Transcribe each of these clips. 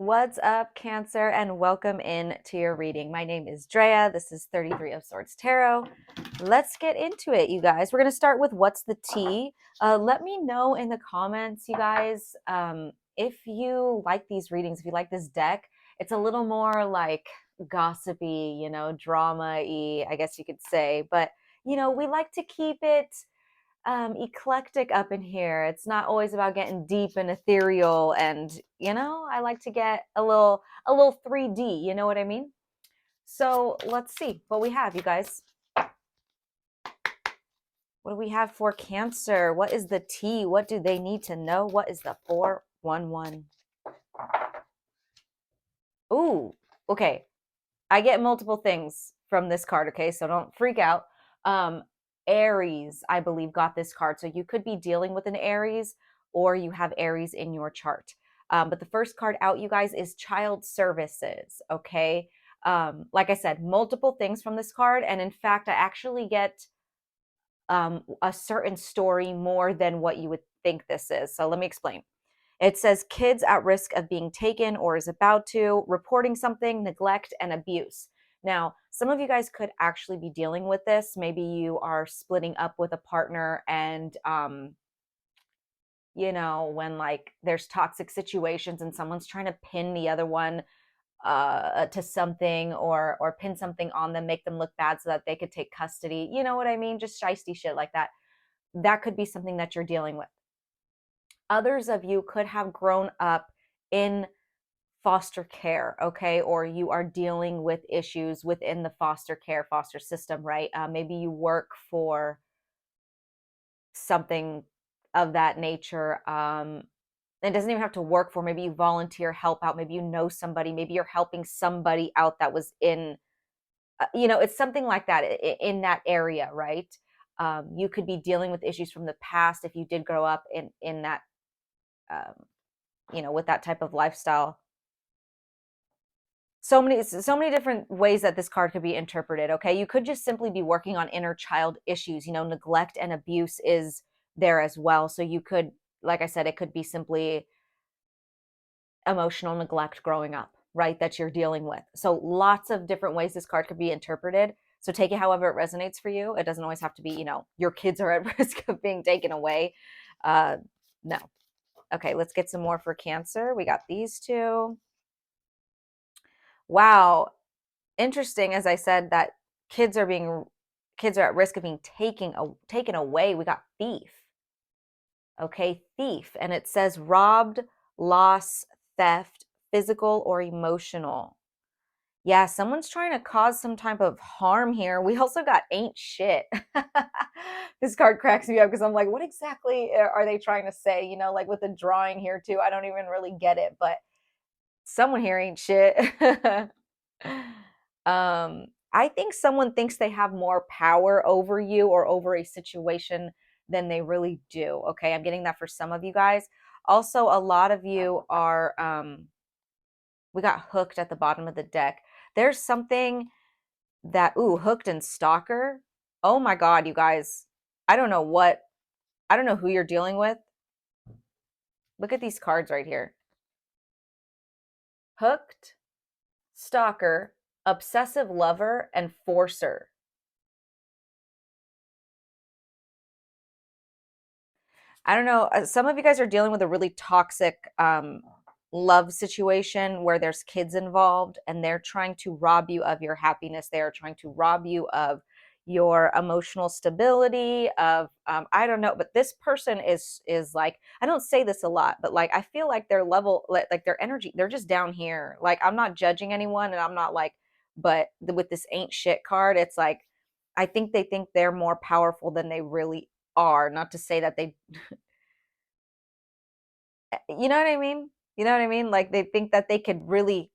What's up, Cancer, and welcome in to your reading. My name is Drea. This is 33 of Swords Tarot. Let's get into it, you guys. We're going to start with what's the tea. Let me know in the comments, you guys, if you like these readings, if you like this deck. It's a little more like gossipy, drama-y, I guess you could say. But, we like to keep it eclectic up in here. It's not always about getting deep and ethereal, and I like to get a little 3D, you know what I mean? So let's see what we have, you guys. What do we have for Cancer? What is the T? What do they need to know? What is the 411? Ooh, okay. I get multiple things from this card, okay? So don't freak out. Aries, I believe, got this card. So you could be dealing with an Aries, or you have Aries in your chart. But the first card out, you guys, is child services, okay? Like I said, multiple things from this card. And in fact, I actually get a certain story more than what you would think this is. So let me explain. It says kids at risk of being taken or is about to, reporting something, neglect, and abuse. Now, some of you guys could actually be dealing with this. Maybe you are splitting up with a partner and, when like there's toxic situations and someone's trying to pin the other one to something or pin something on them, make them look bad so that they could take custody. You know what I mean? Just shisty shit like that. That could be something that you're dealing with. Others of you could have grown up in foster care, okay? Or you are dealing with issues within the foster care, foster system, right? Maybe you work for something of that nature. It doesn't even have to work for, maybe you volunteer, help out, maybe you know somebody, maybe you're helping somebody out that was in, it's something like that in that area, right? You could be dealing with issues from the past if you did grow up in that, with that type of lifestyle. So many different ways that this card could be interpreted. Okay, you could just simply be working on inner child issues. Neglect and abuse is there as well. So you could, like I said, it could be simply emotional neglect growing up, right, that you're dealing with. So lots of different ways this card could be interpreted. So take it however it resonates for you. It doesn't always have to be, your kids are at risk of being taken away. No. Okay, let's get some more for Cancer. We got these two. Wow, interesting. As I said, that kids are at risk of being taken away. We got thief. Okay, thief, and it says robbed, loss, theft, physical or emotional. Yeah, someone's trying to cause some type of harm here. We also got ain't shit. This card cracks me up because I'm like, what exactly are they trying to say? Like with the drawing here too, I don't even really get it, but someone here ain't shit. I think someone thinks they have more power over you or over a situation than they really do. Okay, I'm getting that for some of you guys. Also, a lot of you are, we got hooked at the bottom of the deck. There's something that, hooked and stalker. Oh my God, you guys. I don't know who you're dealing with. Look at these cards right here. Hooked, stalker, obsessive lover, and forcer. I don't know. Some of you guys are dealing with a really toxic love situation where there's kids involved and they're trying to rob you of your happiness. They are trying to rob you of your emotional stability of I don't know, but this person is like, I don't say this a lot, but like I feel like their level, like their energy, they're just down here. Like I'm not judging anyone and I'm not like, but with this ain't shit card, it's like I think they think they're more powerful than they really are. Not to say that they, you know what I mean? You know what I mean? Like they think that they could really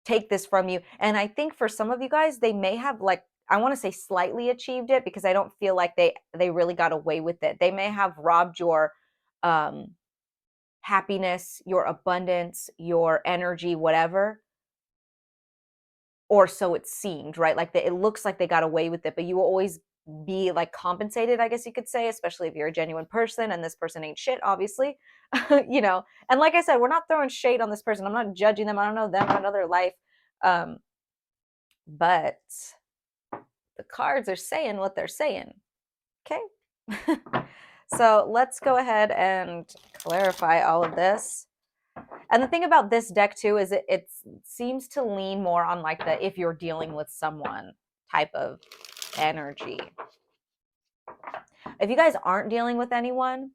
take this from you. And I think for some of you guys, they may have, like, I want to say slightly achieved it because I don't feel like they really got away with it. They may have robbed your um happiness, your abundance, your energy, whatever, or so it seemed, right? Like it looks like they got away with it, but you will always be like compensated, I guess you could say, especially if you're a genuine person and this person ain't shit, obviously. you know. And like I said, we're not throwing shade on this person. I'm not judging them. I don't know them. I don't know their life. Um, but the cards are saying what they're saying. Okay. So let's go ahead and clarify all of this. And the thing about this deck too is it seems to lean more on like the if you're dealing with someone type of energy. If you guys aren't dealing with anyone,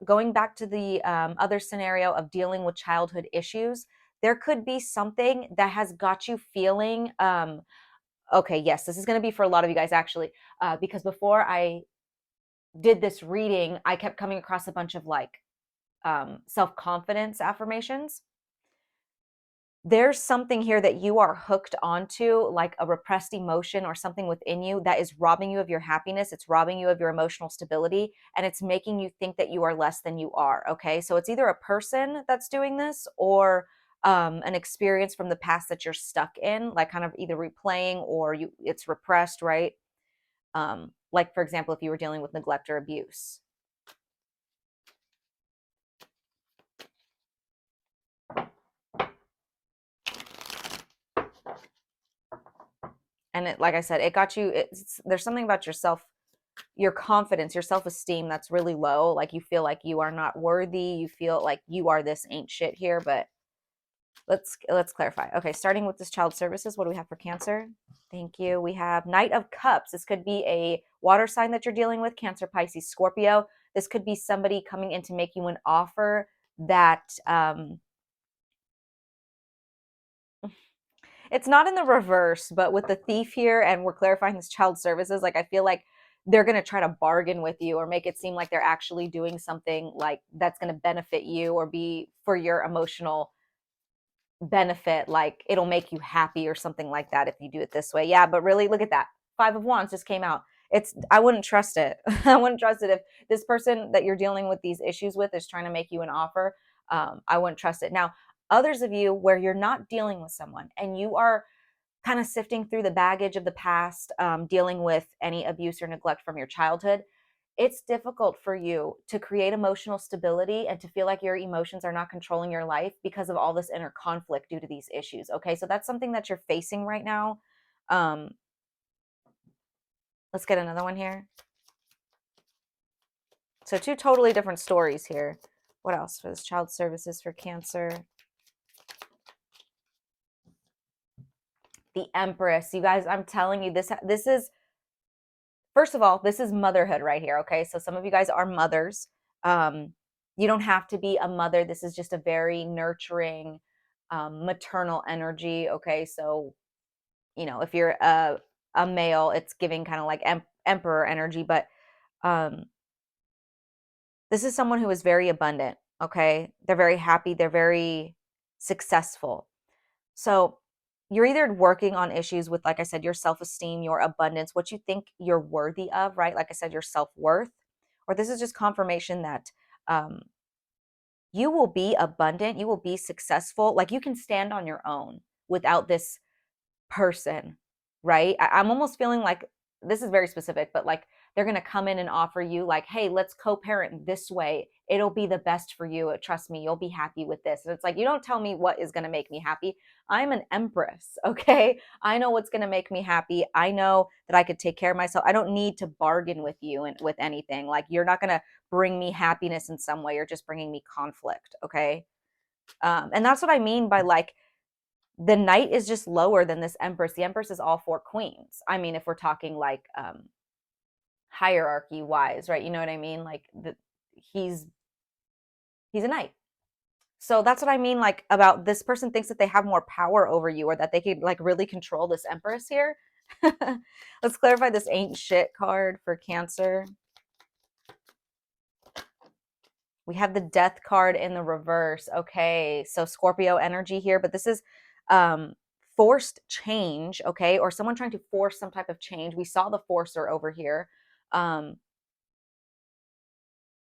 going back to the other scenario of dealing with childhood issues, there could be something that has got you feeling, okay, yes, this is going to be for a lot of you guys actually, because before I did this reading, I kept coming across a bunch of like self-confidence affirmations. There's something here that you are hooked onto, like a repressed emotion or something within you that is robbing you of your happiness. It's robbing you of your emotional stability, and it's making you think that you are less than you are. Okay. So it's either a person that's doing this or an experience from the past that you're stuck in, like kind of either replaying or it's repressed, right? Like, for example, if you were dealing with neglect or abuse. And like I said, it got you, there's something about yourself, your confidence, your self-esteem that's really low. Like you feel like you are not worthy. You feel like you are this ain't shit here. But let's clarify. Okay, starting with this child services, what do we have for Cancer? Thank you. We have Knight of Cups. This could be a water sign that you're dealing with, Cancer, Pisces, Scorpio. This could be somebody coming in to make you an offer that it's not in the reverse, but with the Thief here, and we're clarifying this child services, like I feel like they're going to try to bargain with you or make it seem like they're actually doing something like that's going to benefit you or be for your emotional benefit, like it'll make you happy or something like that if you do it this way. Yeah, but really look at that. 5 of Wands just came out. It's I wouldn't trust it. I wouldn't trust it if this person that you're dealing with these issues with is trying to make you an offer. I wouldn't trust it. Now, others of you where you're not dealing with someone and you are kind of sifting through the baggage of the past, dealing with any abuse or neglect from your childhood, it's difficult for you to create emotional stability and to feel like your emotions are not controlling your life because of all this inner conflict due to these issues. Okay, so that's something that you're facing right now. Um, let's get another one here. So, two totally different stories here. What else for this child services for Cancer? The Empress. You guys, I'm telling you, this is, first of all, this is motherhood right here. Okay, so some of you guys are mothers. You don't have to be a mother. This is just a very nurturing, maternal energy. Okay, so you know if you're a male, it's giving kind of like emperor energy, but um, this is someone who is very abundant. Okay, they're very happy. They're very successful. So you're either working on issues with, like I said, your self-esteem, your abundance, what you think you're worthy of, right? Like I said, your self-worth, or this is just confirmation that um, you will be abundant, you will be successful. Like you can stand on your own without this person, right? I'm almost feeling like this is very specific, but like they're going to come in and offer you like, hey, let's co-parent this way. It'll be the best for you. Trust me, you'll be happy with this. And it's like, you don't tell me what is going to make me happy. I'm an empress, okay? I know what's going to make me happy. I know that I could take care of myself. I don't need to bargain with you and with anything. Like you're not going to bring me happiness in some way. You're just bringing me conflict, okay? And that's what I mean by like, the knight is just lower than this empress. The empress is all four queens. I mean, if we're talking like hierarchy wise, right? You know what I mean? Like he's a knight. So that's what I mean, like about this person thinks that they have more power over you or that they could like really control this empress here. Let's clarify this ain't shit card for Cancer. We have the death card in the reverse. Okay, so Scorpio energy here, but this is forced change, okay, or someone trying to force some type of change. We saw the forcer over here. Kind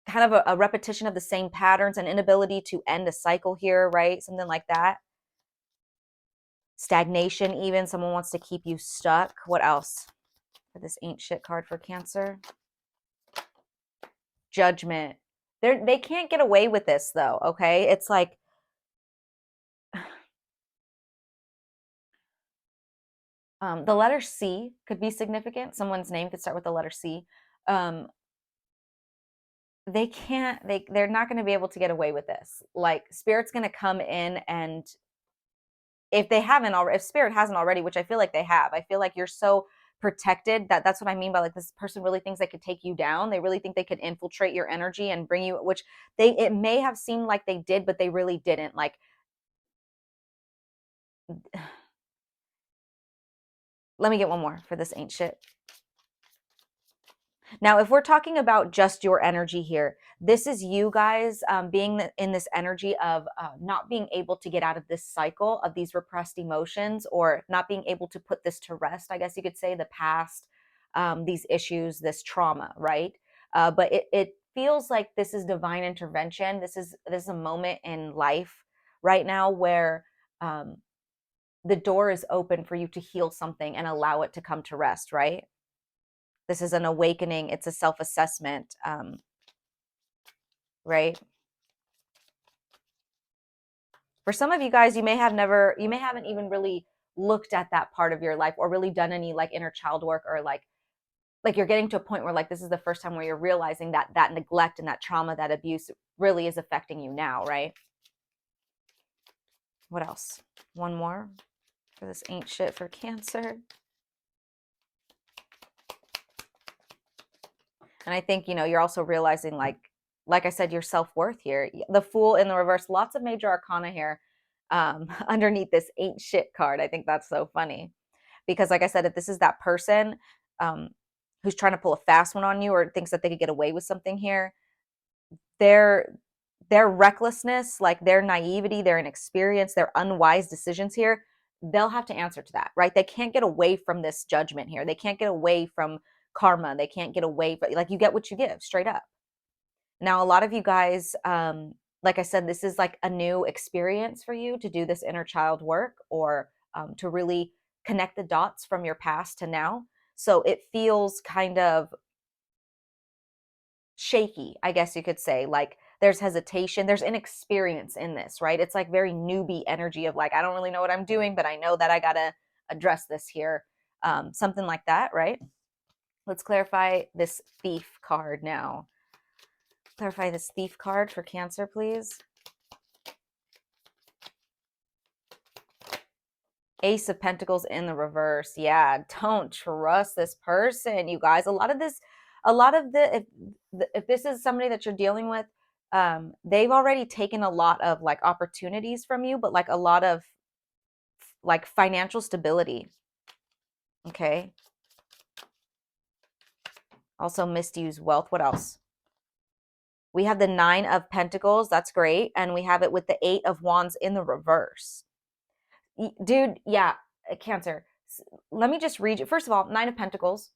of a repetition of the same patterns, an inability to end a cycle here, right? Something like that. Stagnation, even. Someone wants to keep you stuck. What else for this ain't shit card for Cancer? Judgment. They can't get away with this though, okay? It's like the letter C could be significant. Someone's name could start with the letter C. Um, they can't, they're not going to be able to get away with this. Like spirit's going to come in, and if they haven't already, if spirit hasn't already, which I feel like they have, I feel like you're so protected that that's what I mean by like this person really thinks they could take you down. They really think they could infiltrate your energy and bring you, which they, it may have seemed like they did, but they really didn't. Like, let me get one more for this ain't shit. Now, if we're talking about just your energy here, this is you guys being in this energy of not being able to get out of this cycle of these repressed emotions, or not being able to put this to rest, I guess you could say, the past, these issues, this trauma, right? But it feels like this is divine intervention. This is a moment in life right now where the door is open for you to heal something and allow it to come to rest, right? This is an awakening. It's a self-assessment, right? For some of you guys, you may haven't even really looked at that part of your life or really done any like inner child work, or like you're getting to a point where like this is the first time where you're realizing that that neglect and that trauma, that abuse really is affecting you now, right? What else? One more for this ain't shit for Cancer. And I think, you're also realizing, like I said, your self-worth here. The Fool in the reverse, lots of major arcana here underneath this ain't shit card. I think that's so funny. Because like I said, if this is that person who's trying to pull a fast one on you, or thinks that they could get away with something here, their recklessness, like their naivety, their inexperience, their unwise decisions here, they'll have to answer to that, right? They can't get away from this judgment here. They can't get away from karma. They can't get away, but like you get what you give, straight up. Now, a lot of you guys, like I said, this is like a new experience for you to do this inner child work, or to really connect the dots from your past to now. So it feels kind of shaky, I guess you could say. Like there's hesitation, there's inexperience in this, right? It's like very newbie energy of like, I don't really know what I'm doing, but I know that I got to address this here. Something like that, right? Let's clarify this Thief card now. Clarify this Thief card for Cancer, please. Ace of Pentacles in the reverse. Yeah, don't trust this person, you guys. A lot of the, if this is somebody that you're dealing with, they've already taken a lot of like opportunities from you, but like a lot of like financial stability. Okay. Also misused wealth. What else? We have the Nine of Pentacles. That's great. And we have it with the Eight of Wands in the reverse. Dude, yeah, Cancer. Let me just read you. First of all, Nine of Pentacles.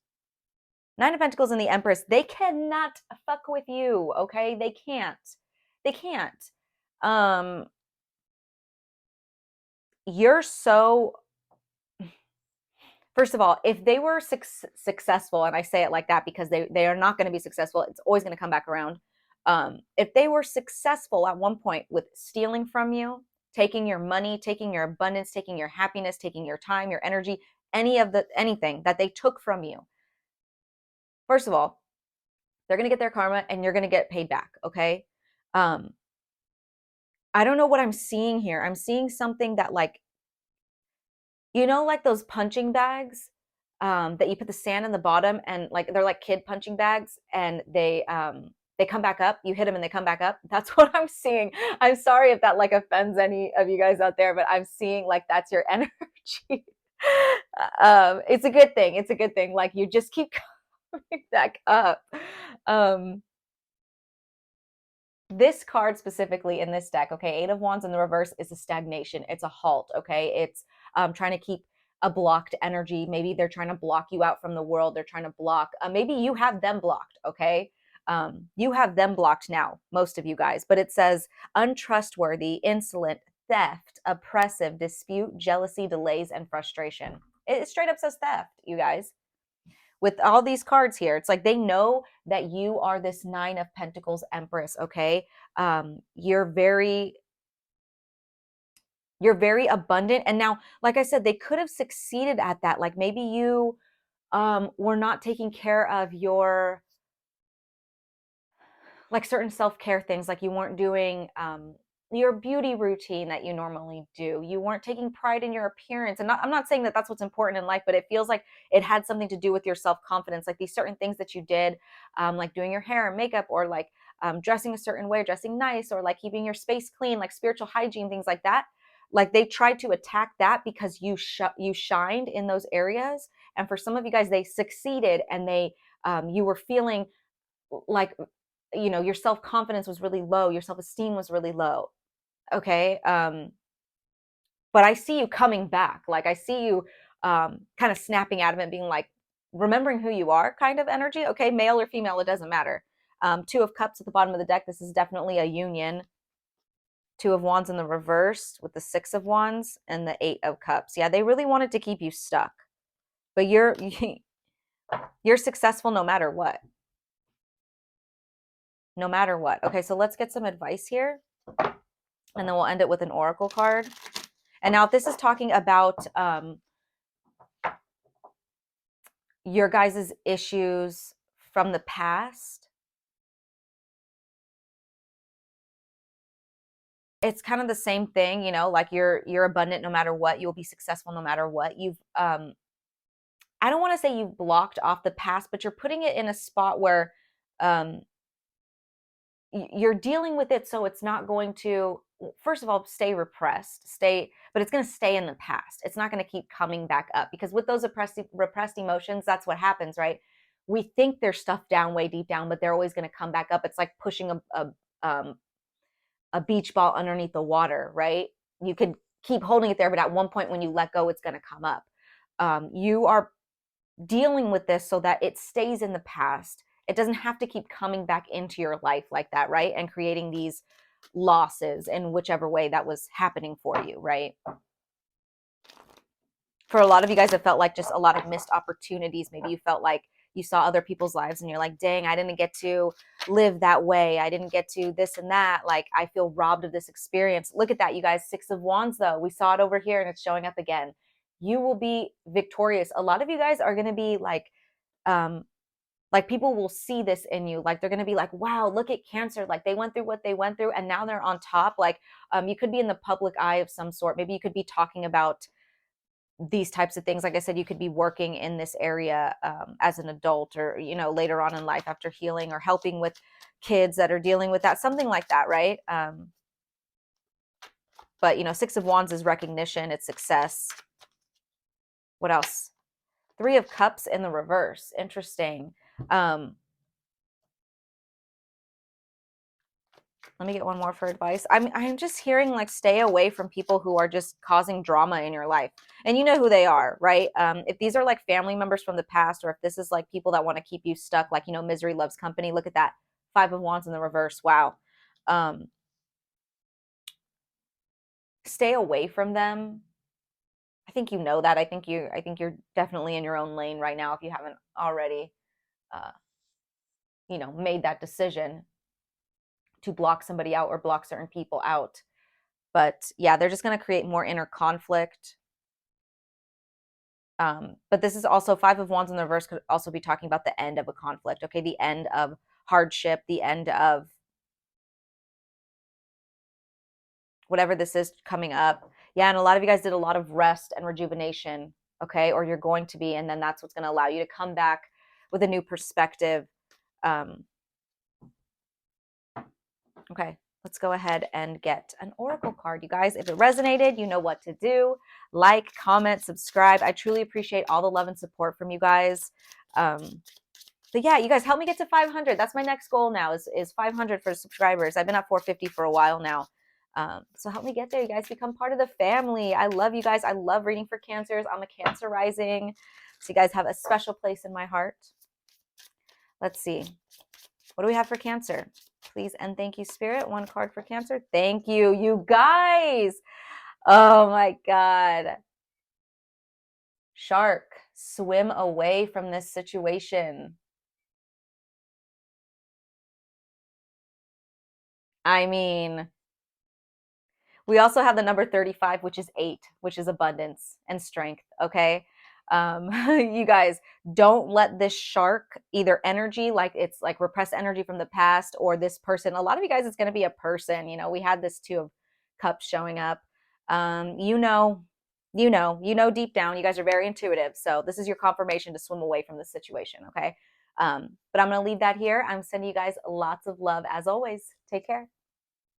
Nine of Pentacles and the Empress, they cannot fuck with you, okay? They can't. They can't. You're so... First of all, if they were successful, and I say it like that because they are not going to be successful, it's always going to come back around. If they were successful at one point with stealing from you, taking your money, taking your abundance, taking your happiness, taking your time, your energy, anything that they took from you, first of all, they're going to get their karma and you're going to get paid back, okay? I don't know what I'm seeing here. I'm seeing something that like, like those punching bags that you put the sand in the bottom, and like they're like kid punching bags, and they come back up. You hit them and they come back up. That's what I'm seeing. I'm sorry if that like offends any of you guys out there, but I'm seeing like that's your energy. It's a good thing. It's a good thing. Like you just keep coming back up. This card specifically in this deck, okay, Eight of Wands in the reverse is a stagnation. It's a halt, okay? It's trying to keep a blocked energy. Maybe they're trying to block you out from the world. They're trying to block, maybe you have them blocked, okay? You have them blocked now, most of you guys, but it says untrustworthy, insolent, theft, oppressive, dispute, jealousy, delays, and frustration. It straight up says theft, you guys. with all these cards here, it's like they know that you are this Nine of Pentacles Empress, okay? You're very abundant. And now, like I said, they could have succeeded at that. Like maybe you were not taking care of your like certain self-care things, like you weren't doing your beauty routine that you normally do. You weren't taking pride in your appearance. And I'm not saying that that's what's important in life, but it feels like it had something to do with your self-confidence. Like these certain things that you did, like doing your hair and makeup, or like dressing a certain way, dressing nice, or like keeping your space clean, like spiritual hygiene, things like that. Like they tried to attack that because you shined in those areas. And for some of you guys, they succeeded, and you were feeling like, you know, your self-confidence was really low, your self-esteem was really low. Okay. But I see you coming back. Like I see you kind of snapping out of it, being like, remembering who you are, kind of energy. Okay, male or female, it doesn't matter. Two of Cups at the bottom of the deck. This is definitely a union. Two of Wands in the reverse with the Six of Wands and the Eight of Cups. Yeah, they really wanted to keep you stuck, but you're you're successful no matter what. No matter what. Okay, so let's get some advice here, and then we'll end it with an oracle card. And now, if this is talking about your guys' issues from the past, it's kind of the same thing, you know, like you're abundant no matter what. You'll be successful no matter what. You've I don't want to say you've blocked off the past, but you're putting it in a spot where um you're dealing with it, so it's not going to, first of all, stay repressed, but it's going to stay in the past. It's not going to keep coming back up, because with those repressed emotions, that's what happens, right? We think they're stuffed down way deep down, but they're always going to come back up. It's like pushing a beach ball underneath the water, right? You could keep holding it there, but at one point when you let go, it's going to come up. You are dealing with this so that it stays in the past. It doesn't have to keep coming back into your life like that, right? And creating these losses in whichever way that was happening for you, right? For a lot of you guys, it felt like just a lot of missed opportunities. Maybe you felt like you saw other people's lives and you're like, dang, I didn't get to live that way. I didn't get to this and that. Like, I feel robbed of this experience. Look at that, you guys. Six of Wands, though. We saw it over here and it's showing up again. You will be victorious. A lot of you guys are going to be like people will see this in you. Like they're going to be like, wow, look at Cancer. Like they went through what they went through and now they're on top. Like you could be in the public eye of some sort. Maybe you could be talking about these types of things. Like I said, you could be working in this area as an adult, or, you know, later on in life after healing, or helping with kids that are dealing with that, something like that, right? But, you know, Six of Wands is recognition, it's success. What else? Three of Cups in the reverse. Interesting. Let me get one more for advice. I'm just hearing like stay away from people who are just causing drama in your life. And you know who they are, right? If these are like family members from the past, or if this is like people that want to keep you stuck, like, you know, misery loves company. Look at that. Five of Wands in the reverse. Wow. Stay away from them. I think you know that. I think you're definitely in your own lane right now if you haven't already you know, made that decision to block somebody out or block certain people out. But yeah, they're just going to create more inner conflict. But this is also Five of Wands in the reverse, could also be talking about the end of a conflict. Okay, the end of hardship, the end of whatever this is coming up. Yeah, and a lot of you guys did a lot of rest and rejuvenation, okay, or you're going to be, and then that's what's going to allow you to come back with a new perspective. Okay, let's go ahead and get an oracle card, you guys. If it resonated, you know what to do. Like, comment, subscribe. I truly appreciate all the love and support from you guys. But yeah, you guys help me get to 500. That's my next goal now, is 500 for subscribers. I've been at 450 for a while now. So help me get there, you guys. Become part of the family. I love you guys. I love reading for Cancers. I'm a Cancer rising, so you guys have a special place in my heart. Let's see. What do we have for Cancer? Please and thank you, Spirit. One card for Cancer. Thank you, you guys. Oh my God. Shark. Swim away from this situation. I mean, we also have the number 35, which is 8, which is abundance and strength. Okay. You guys, don't let this shark either energy, like it's like repressed energy from the past, or this person. A lot of you guys, it's going to be a person. You know, we had this 2 of cups showing up. You know, deep down, you guys are very intuitive. So this is your confirmation to swim away from this situation. Okay. But I'm going to leave that here. I'm sending you guys lots of love as always. Take care.